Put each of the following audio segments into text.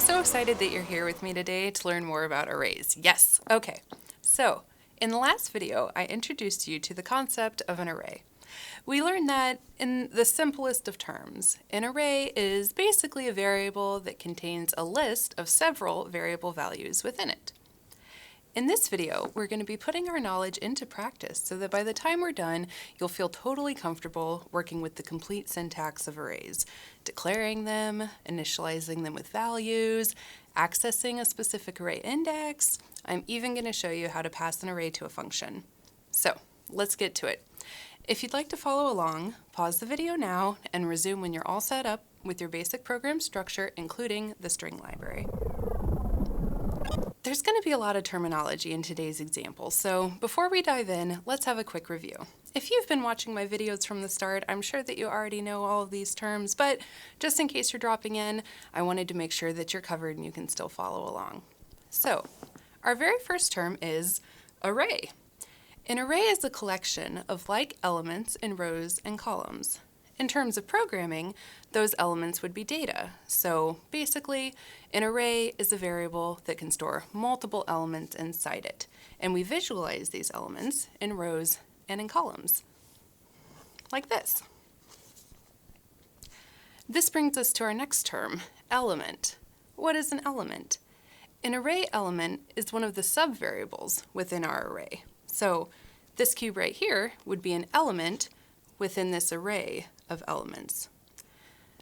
so excited that you're here with me today to learn more about arrays. Yes, okay. So, in the last video, I introduced you to the concept of an array. We learned that, in the simplest of terms, an array is basically a variable that contains a list of several variable values within it. In this video, we're going to be putting our knowledge into practice so that by the time we're done, you'll feel totally comfortable working with the complete syntax of arrays, declaring them, initializing them with values, accessing a specific array index. I'm even going to show you how to pass an array to a function. So, let's get to it. If you'd like to follow along, pause the video now and resume when you're all set up with your basic program structure, including the string library. There's going to be a lot of terminology in today's example, so before we dive in, let's have a quick review. If you've been watching my videos from the start, I'm sure that you already know all of these terms, but just in case you're dropping in, I wanted to make sure that you're covered and you can still follow along. So, our very first term is array. An array is a collection of like elements in rows and columns. In terms of programming, those elements would be data. So basically, an array is a variable that can store multiple elements inside it, and we visualize these elements in rows and in columns, like this. This brings us to our next term, element. What is an element? An array element is one of the subvariables within our array. So this cube right here would be an element within this array of elements.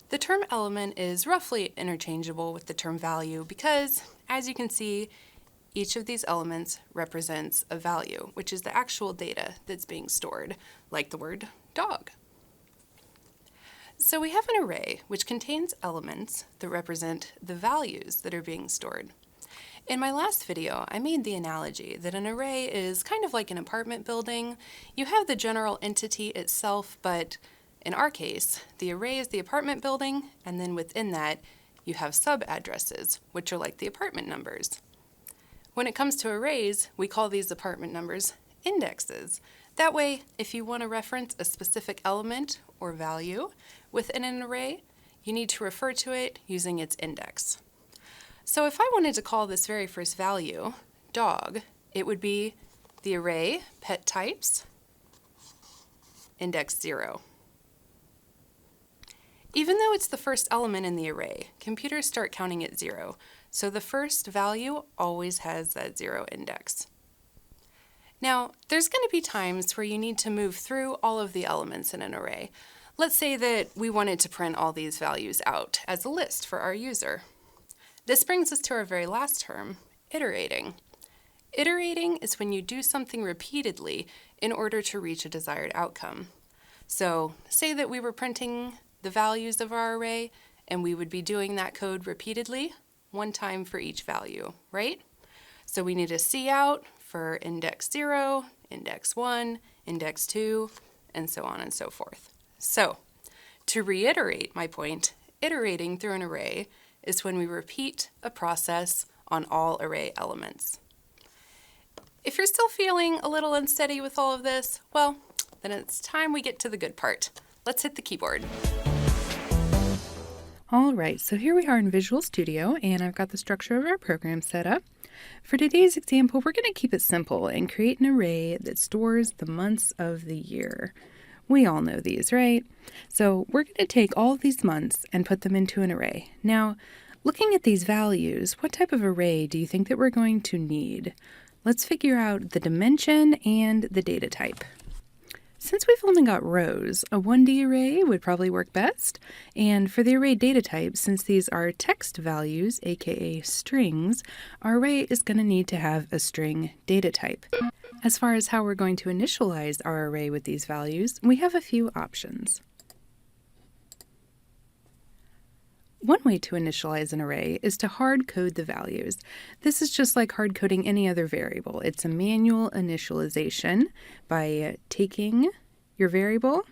The term element is roughly interchangeable with the term value because, as you can see, each of these elements represents a value, which is the actual data that's being stored, like the word dog. So we have an array which contains elements that represent the values that are being stored. In my last video, I made the analogy that an array is kind of like an apartment building. You have the general entity itself, but in our case, the array is the apartment building, and then within that, you have sub-addresses, which are like the apartment numbers. When it comes to arrays, we call these apartment numbers indexes. That way, if you want to reference a specific element or value within an array, you need to refer to it using its index. So if I wanted to call this very first value dog, it would be the array pet types index 0. Even though it's the first element in the array, computers start counting at 0, so the first value always has that 0 index. Now, there's going to be times where you need to move through all of the elements in an array. Let's say that we wanted to print all these values out as a list for our user. This brings us to our very last term, iterating. Iterating is when you do something repeatedly in order to reach a desired outcome. So, say that we were printing the values of our array, and we would be doing that code repeatedly, one time for each value, right? So we need a cout for index 0, index 1, index 2, and so on and so forth. So, to reiterate my point, iterating through an array is when we repeat a process on all array elements. If you're still feeling a little unsteady with all of this, well, then it's time we get to the good part. Let's hit the keyboard. All right, so here we are in Visual Studio, and I've got the structure of our program set up. For today's example, we're going to keep it simple and create an array that stores the months of the year. We all know these, right? So we're going to take all of these months and put them into an array. Now, looking at these values, what type of array do you think that we're going to need? Let's figure out the dimension and the data type. Since we've only got rows, a 1D array would probably work best. And for the array data type, since these are text values, aka strings, our array is going to need to have a string data type. As far as how we're going to initialize our array with these values, we have a few options. One way to initialize an array is to hard code the values. This is just like hard coding any other variable. It's a manual initialization by taking your variable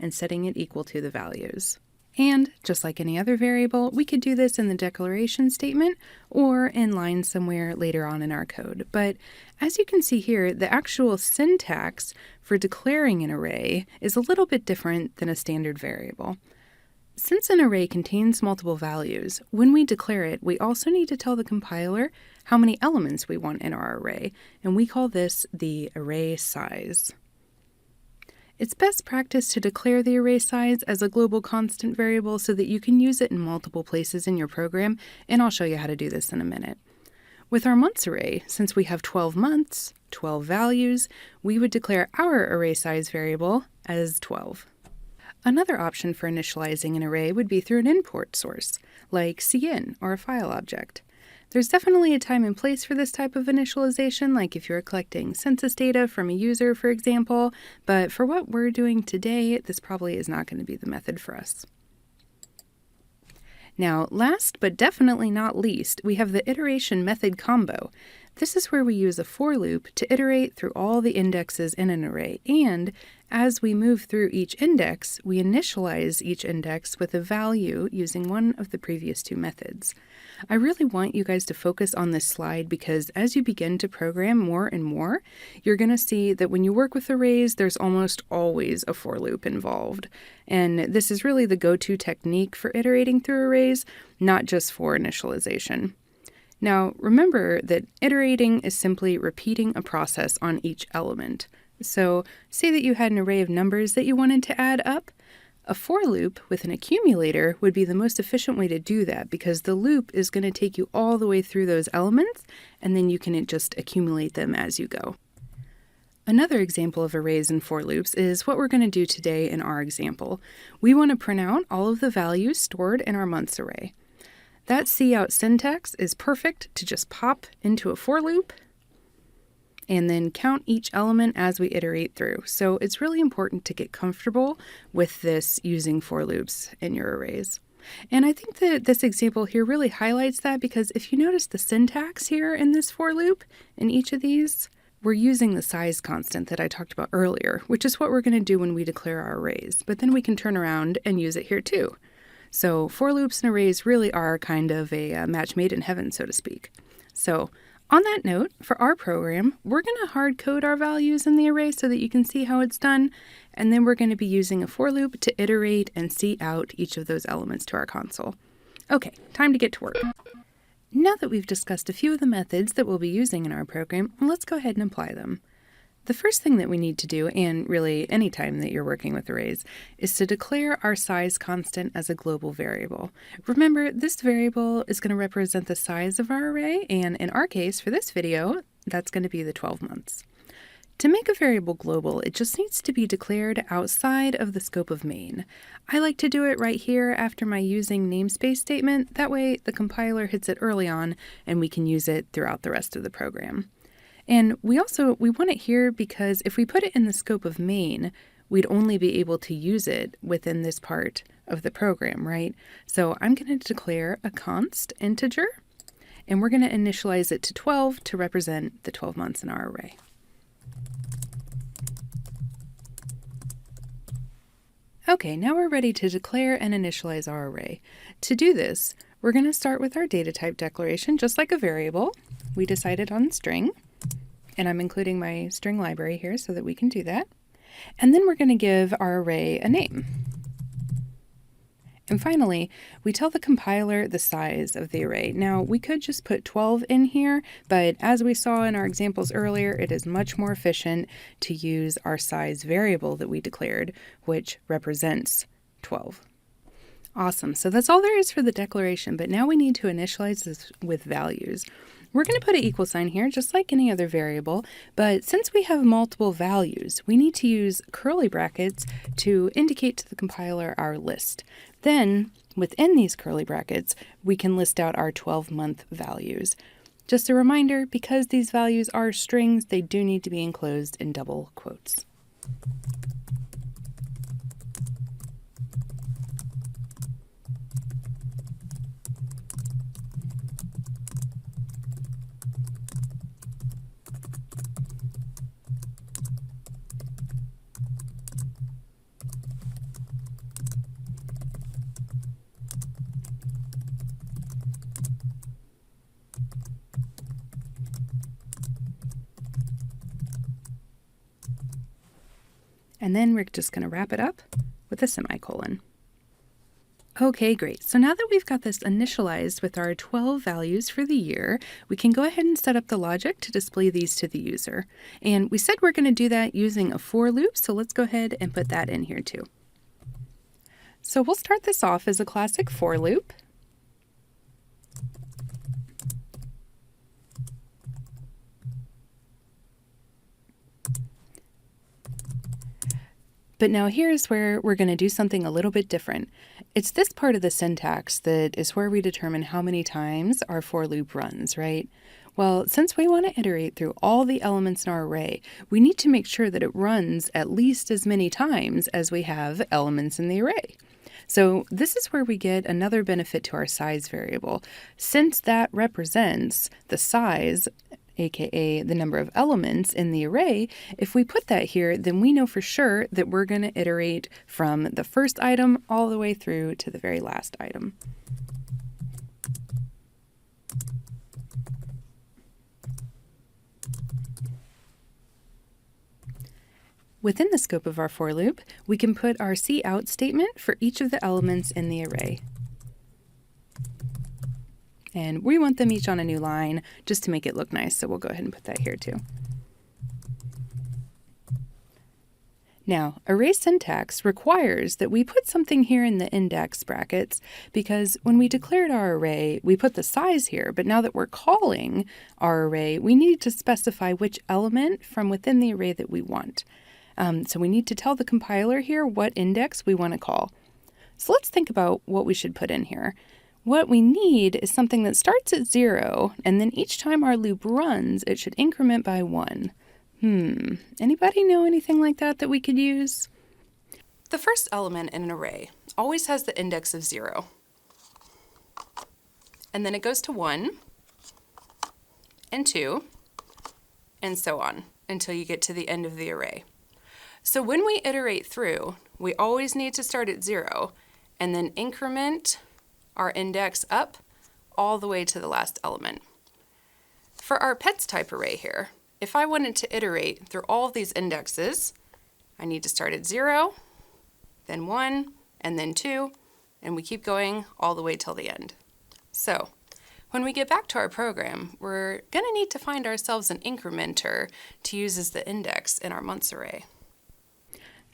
and setting it equal to the values. And just like any other variable, we could do this in the declaration statement or in line somewhere later on in our code. But as you can see here, the actual syntax for declaring an array is a little bit different than a standard variable. Since an array contains multiple values, when we declare it, we also need to tell the compiler how many elements we want in our array, and we call this the array size. It's best practice to declare the array size as a global constant variable so that you can use it in multiple places in your program, and I'll show you how to do this in a minute. With our months array, since we have 12 months, 12 values, we would declare our array size variable as 12. Another option for initializing an array would be through an import source, like cin or a file object. There's definitely a time and place for this type of initialization, like if you're collecting census data from a user, for example, but for what we're doing today, this probably is not going to be the method for us. Now, last but definitely not least, we have the iteration method combo. This is where we use a for loop to iterate through all the indexes in an array, and as we move through each index, we initialize each index with a value using one of the previous two methods. I really want you guys to focus on this slide because as you begin to program more and more, you're going to see that when you work with arrays, there's almost always a for loop involved. And this is really the go-to technique for iterating through arrays, not just for initialization. Now, remember that iterating is simply repeating a process on each element. So, say that you had an array of numbers that you wanted to add up. A for loop with an accumulator would be the most efficient way to do that because the loop is going to take you all the way through those elements, and then you can just accumulate them as you go. Another example of arrays and for loops is what we're going to do today in our example. We want to print out all of the values stored in our months array. That cout syntax is perfect to just pop into a for loop and then count each element as we iterate through. So it's really important to get comfortable with this using for loops in your arrays. And I think that this example here really highlights that because if you notice the syntax here in this for loop, in each of these, we're using the size constant that I talked about earlier, which is what we're going to do when we declare our arrays. But then we can turn around and use it here too. So for loops and arrays really are kind of a match made in heaven, so to speak. So on that note, for our program, we're going to hard code our values in the array so that you can see how it's done. And then we're going to be using a for loop to iterate and see out each of those elements to our console. Okay, time to get to work. Now that we've discussed a few of the methods that we'll be using in our program, let's go ahead and apply them. The first thing that we need to do, and really any time that you're working with arrays, is to declare our size constant as a global variable. Remember, this variable is going to represent the size of our array, and in our case, for this video, that's going to be the 12 months. To make a variable global, it just needs to be declared outside of the scope of main. I like to do it right here after my using namespace statement. That way, the compiler hits it early on, and we can use it throughout the rest of the program. And we want it here because if we put it in the scope of main, we'd only be able to use it within this part of the program, right? So I'm going to declare a const integer, and we're going to initialize it to 12 to represent the 12 months in our array. Okay, now we're ready to declare and initialize our array. To do this, we're going to start with our data type declaration, just like a variable. We decided on string. And I'm including my string library here so that we can do that. And then we're going to give our array a name. And finally, we tell the compiler the size of the array. Now, we could just put 12 in here, but as we saw in our examples earlier, it is much more efficient to use our size variable that we declared, which represents 12. Awesome. So that's all there is for the declaration, but now we need to initialize this with values. We're going to put an equal sign here, just like any other variable, but since we have multiple values, we need to use curly brackets to indicate to the compiler our list. Then, within these curly brackets, we can list out our 12-month values. Just a reminder, because these values are strings, they do need to be enclosed in double quotes. And then we're just going to wrap it up with a semicolon. Okay, great. So now that we've got this initialized with our 12 values for the year, we can go ahead and set up the logic to display these to the user. And we said we're going to do that using a for loop, so let's go ahead and put that in here too. So we'll start this off as a classic for loop. But now here's where we're going to do something a little bit different. It's this part of the syntax that is where we determine how many times our for loop runs, right? Well, since we want to iterate through all the elements in our array, we need to make sure that it runs at least as many times as we have elements in the array. So this is where we get another benefit to our size variable. Since that represents the size, aka the number of elements in the array, if we put that here, then we know for sure that we're going to iterate from the first item all the way through to the very last item. Within the scope of our for loop, we can put our cout statement for each of the elements in the array. And we want them each on a new line just to make it look nice, so we'll go ahead and put that here too. Now, array syntax requires that we put something here in the index brackets because when we declared our array, we put the size here, but now that we're calling our array, we need to specify which element from within the array that we want. So we need to tell the compiler here what index we want to call. So let's think about what we should put in here. What we need is something that starts at 0, and then each time our loop runs, it should increment by 1. Anybody know anything like that we could use? The first element in an array always has the index of 0. And then it goes to 1, and 2, and so on, until you get to the end of the array. So when we iterate through, we always need to start at 0, and then increment our index up all the way to the last element. For our pets type array here, if I wanted to iterate through all of these indexes, I need to start at 0, then 1, and then 2, and we keep going all the way till the end. So when we get back to our program, we're going to need to find ourselves an incrementor to use as the index in our months array.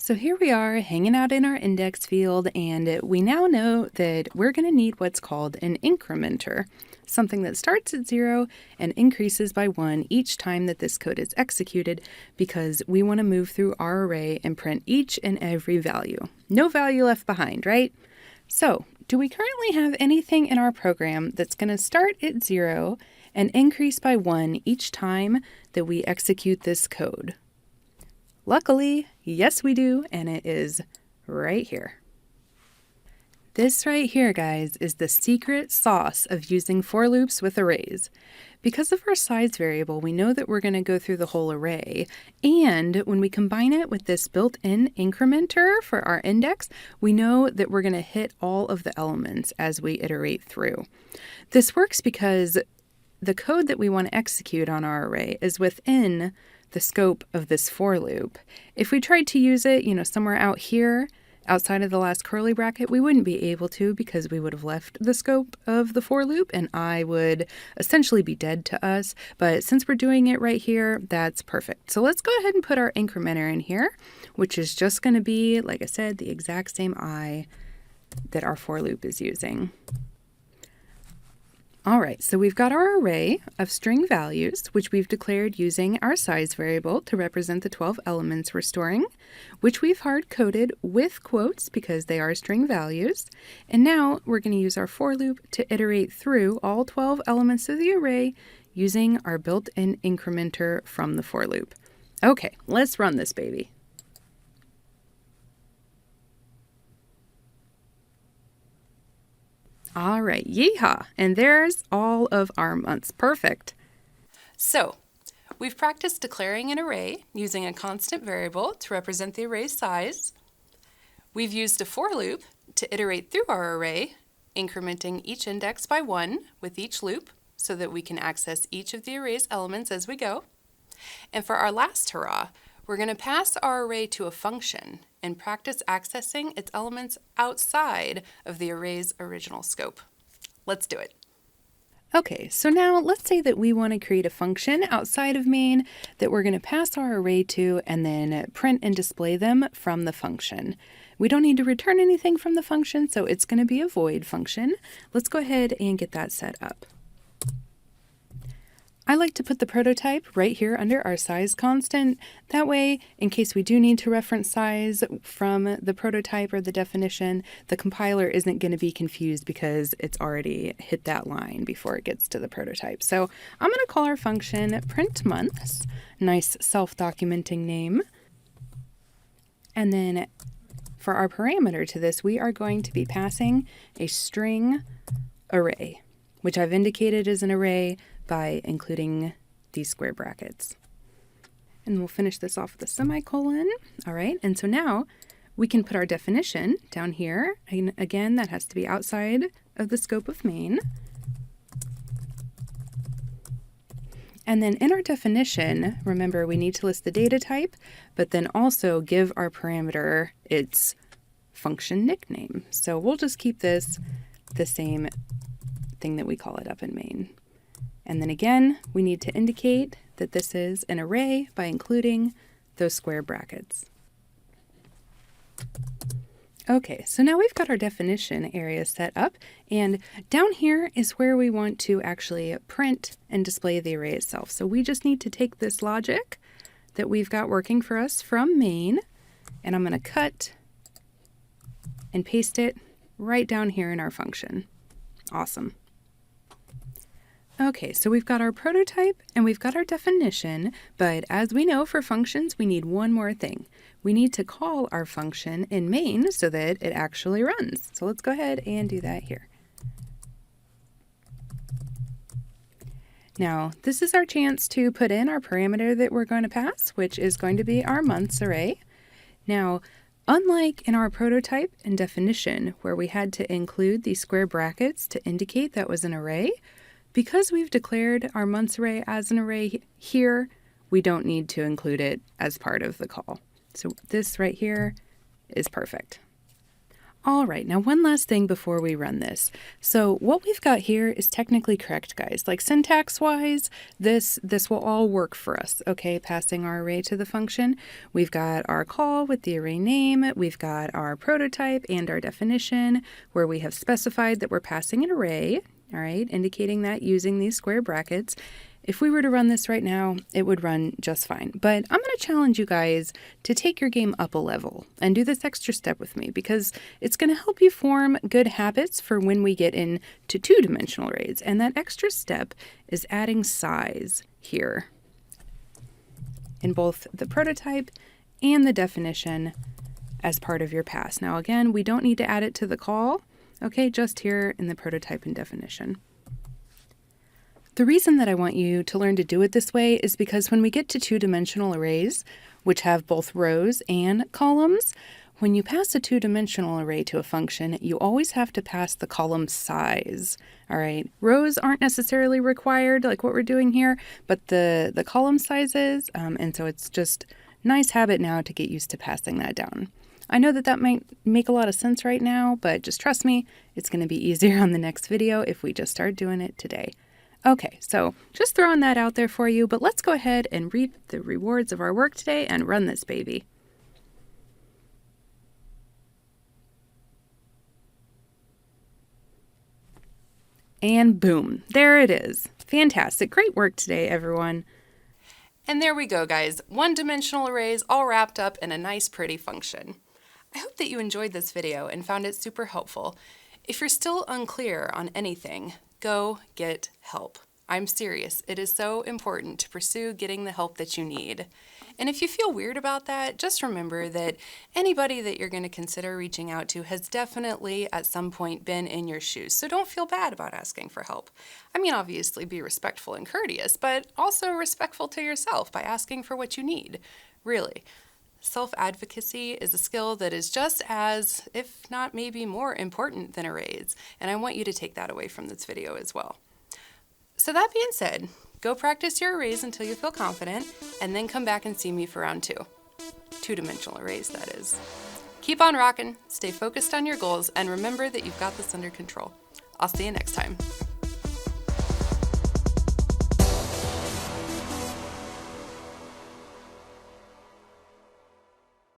So here we are hanging out in our index field, and we now know that we're going to need what's called an incrementor, something that starts at 0 and increases by 1 each time that this code is executed, because we want to move through our array and print each and every value. No value left behind, right? So, do we currently have anything in our program that's going to start at 0 and increase by 1 each time that we execute this code? Luckily, yes we do, and it is right here. This right here, guys, is the secret sauce of using for loops with arrays. Because of our size variable, we know that we're going to go through the whole array, and when we combine it with this built-in incrementer for our index, we know that we're going to hit all of the elements as we iterate through. This works because the code that we want to execute on our array is within the scope of this for loop. If we tried to use it, somewhere out here, outside of the last curly bracket, we wouldn't be able to because we would have left the scope of the for loop and I would essentially be dead to us. But since we're doing it right here, that's perfect. So let's go ahead and put our incrementer in here, which is just going to be, like I said, the exact same I that our for loop is using. All right, so we've got our array of string values, which we've declared using our size variable to represent the 12 elements we're storing, which we've hard-coded with quotes because they are string values. And now we're going to use our for loop to iterate through all 12 elements of the array using our built-in incrementer from the for loop. Okay, let's run this baby. All right, yeehaw, and there's all of our months. Perfect. So, we've practiced declaring an array using a constant variable to represent the array's size. We've used a for loop to iterate through our array, incrementing each index by 1 with each loop so that we can access each of the array's elements as we go. And for our last hurrah, We're going to pass our array to a function and practice accessing its elements outside of the array's original scope. Let's do it. Okay, so now let's say that we want to create a function outside of main that we're going to pass our array to and then print and display them from the function. We don't need to return anything from the function, so it's going to be a void function. Let's go ahead and get that set up. I like to put the prototype right here under our size constant. That way, in case we do need to reference size from the prototype or the definition, the compiler isn't going to be confused because it's already hit that line before it gets to the prototype. So I'm going to call our function print months, nice self-documenting name. And then for our parameter to this, we are going to be passing a string array, which I've indicated as an array by including these square brackets. And we'll finish this off with a semicolon. All right, and so now we can put our definition down here. And again, that has to be outside of the scope of main. And then in our definition, remember we need to list the data type, but then also give our parameter its function nickname. So we'll just keep this the same thing that we call it up in main. And then again, we need to indicate that this is an array by including those square brackets. Okay, so now we've got our definition area set up, and down here is where we want to actually print and display the array itself. So we just need to take this logic that we've got working for us from main, and I'm going to cut and paste it right down here in our function. Awesome. Okay, so we've got our prototype and we've got our definition, but as we know for functions, we need one more thing. We need to call our function in main so that it actually runs. So let's go ahead and do that here. Now, this is our chance to put in our parameter that we're going to pass, which is going to be our months array. Now, unlike in our prototype and definition, where we had to include these square brackets to indicate that was an array, because we've declared our months array as an array here, we don't need to include it as part of the call. So this right here is perfect. All right, now one last thing before we run this. So what we've got here is technically correct, guys. Like syntax-wise, this will all work for us, okay? Passing our array to the function. We've got our call with the array name. We've got our prototype and our definition where we have specified that we're passing an array. All right, indicating that using these square brackets. If we were to run this right now, it would run just fine. But I'm going to challenge you guys to take your game up a level and do this extra step with me because it's going to help you form good habits for when we get into two-dimensional arrays. And that extra step is adding size here in both the prototype and the definition as part of your pass. Now, again, we don't need to add it to the call. Okay, just here in the prototype and definition. The reason that I want you to learn to do it this way is because when we get to two-dimensional arrays, which have both rows and columns, when you pass a two-dimensional array to a function, you always have to pass the column size. All right, rows aren't necessarily required like what we're doing here, but the column sizes, and so it's just nice habit now to get used to passing that down. I know that that might make a lot of sense right now, but just trust me, it's going to be easier on the next video if we just start doing it today. Okay, so just throwing that out there for you, but let's go ahead and reap the rewards of our work today and run this baby. And boom, there it is. Fantastic. Great work today, everyone. And there we go, guys. One-dimensional arrays all wrapped up in a nice, pretty function. I hope that you enjoyed this video and found it super helpful. If you're still unclear on anything, go get help. I'm serious. It is so important to pursue getting the help that you need. And if you feel weird about that, just remember that anybody that you're going to consider reaching out to has definitely at some point been in your shoes. So don't feel bad about asking for help. I mean, obviously be respectful and courteous, but also respectful to yourself by asking for what you need. Really. Self-advocacy is a skill that is just as, if not maybe more important than arrays, and I want you to take that away from this video as well. So that being said, go practice your arrays until you feel confident, and then come back and see me for round 2. two-dimensional arrays, that is. Keep on rocking, stay focused on your goals, and remember that you've got this under control. I'll see you next time.